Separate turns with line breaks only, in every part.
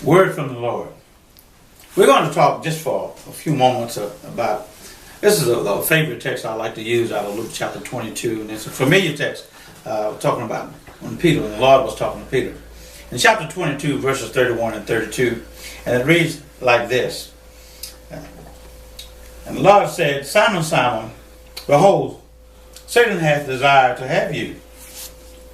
Word from the Lord. We're going to talk just for a few moments about, this is a favorite text I like to use out of Luke chapter 22, and it's a familiar text talking about when the Lord was talking to Peter. In chapter 22, verses 31 and 32, and it reads like this. And the Lord said, Simon, Simon, behold, Satan hath desired to have you,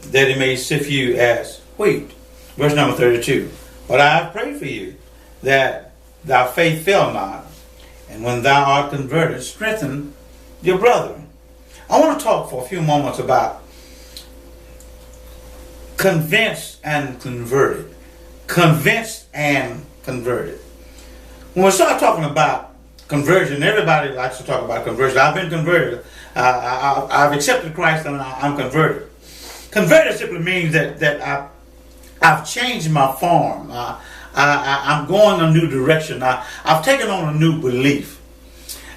that he may sift you as wheat. Verse number 32. But I have prayed for you, that thy faith fail not, and when thou art converted, strengthen your brethren. I want to talk for a few moments about convinced and converted. Convinced and converted. When we start talking about conversion, everybody likes to talk about conversion. I've been converted. I've accepted Christ and I'm converted. Converted simply means that I've changed my form. I'm going a new direction. I've taken on a new belief.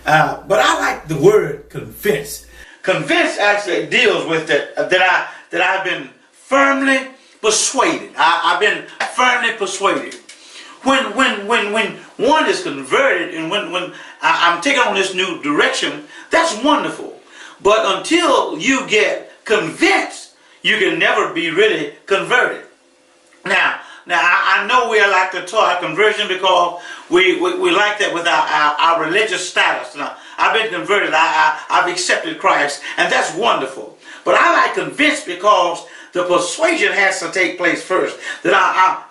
But I like the word convince. Convince actually deals with that I've been firmly persuaded. I've been firmly persuaded. When one is converted and when I'm taking on this new direction, that's wonderful. But until you get convinced, you can never be really converted. Now I know we like to talk conversion because we like that with our religious status. Now, I've been converted. I've accepted Christ, and that's wonderful. But I like convinced because the persuasion has to take place first. That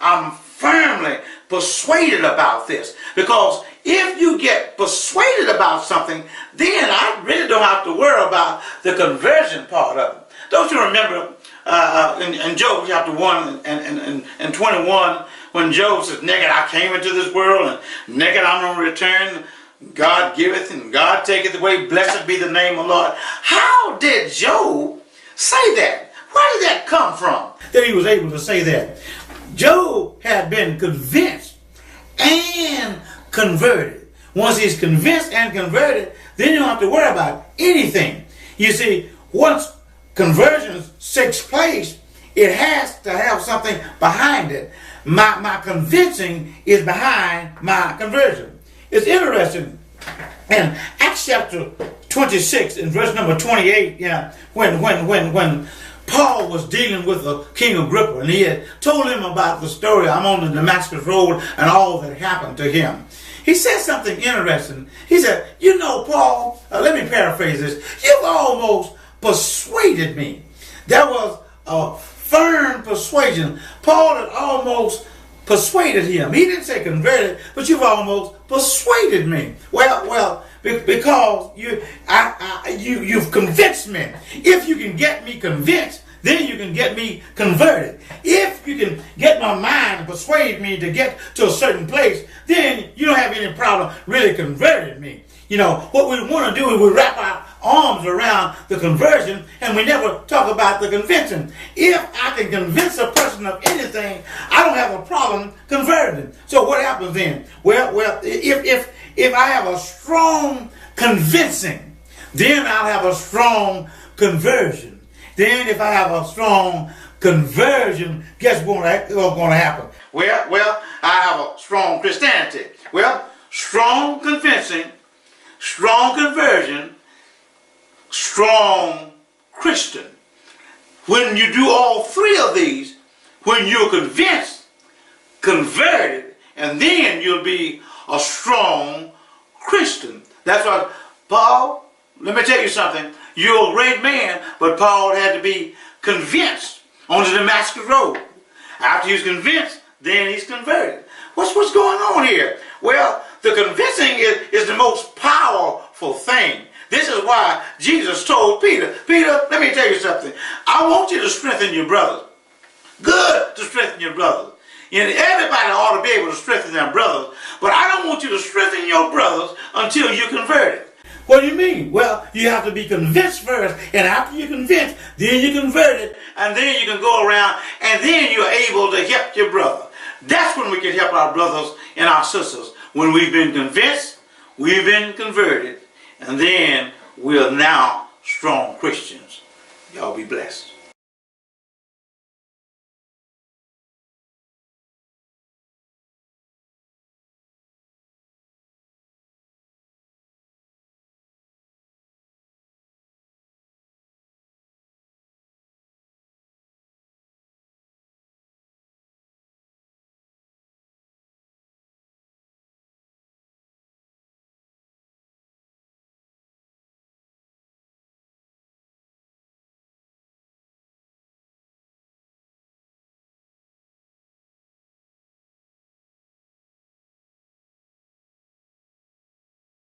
I'm firmly persuaded about this. Because if you get persuaded about something, then I really don't have to worry about the conversion part of it. Don't you remember in Job chapter 1 and 21, when Job says, naked I came into this world, and naked I'm going to return. God giveth and God taketh away. Blessed be the name of the Lord. How did Job say that? Where did that come from, that he was able to say that? Job had been convinced and converted. Once he's convinced and converted, then you don't have to worry about anything. You see, once conversion takes place, it has to have something behind it. My convincing is behind my conversion. It's interesting. In Acts chapter 26, in verse number 28, when Paul was dealing with the King Agrippa, and he had told him about the story, I'm on the Damascus road, and all that happened to him. He said something interesting. He said, you know, Paul, let me paraphrase this. You've almost persuaded me. That was a firm persuasion. Paul had almost persuaded him. He didn't say converted, but you've almost persuaded me. Well, because you've convinced me. If you can get me convinced, then you can get me converted. If you can get my mind and persuade me to get to a certain place, then you don't have any problem really converting me. You know, what we want to do is we wrap our arms around the conversion and we never talk about the convincing. If I can convince a person of anything, I don't have a problem converting. So what happens then? Well, if I have a strong convincing, then I'll have a strong conversion. Then if I have a strong conversion, guess what's going to happen? Well, I have a strong Christianity. Well, strong convincing, strong conversion, strong Christian. When you do all three of these, when you're convinced, converted, and then you'll be a strong Christian. That's why Paul, let me tell you something. You're a great man, but Paul had to be convinced on the Damascus road. After he was convinced, then he's converted. What's going on here? Well, the convincing is the most powerful thing. This is why Jesus told Peter, let me tell you something. I want you to strengthen your brothers. Good to strengthen your brothers. And everybody ought to be able to strengthen their brothers. But I don't want you to strengthen your brothers until you're converted. What do you mean? Well, you have to be convinced first, and after you're convinced, then you're converted, and then you can go around, and then you're able to help your brother. That's when we can help our brothers and our sisters. When we've been convinced, we've been converted, and then we're now strong Christians. Y'all be blessed.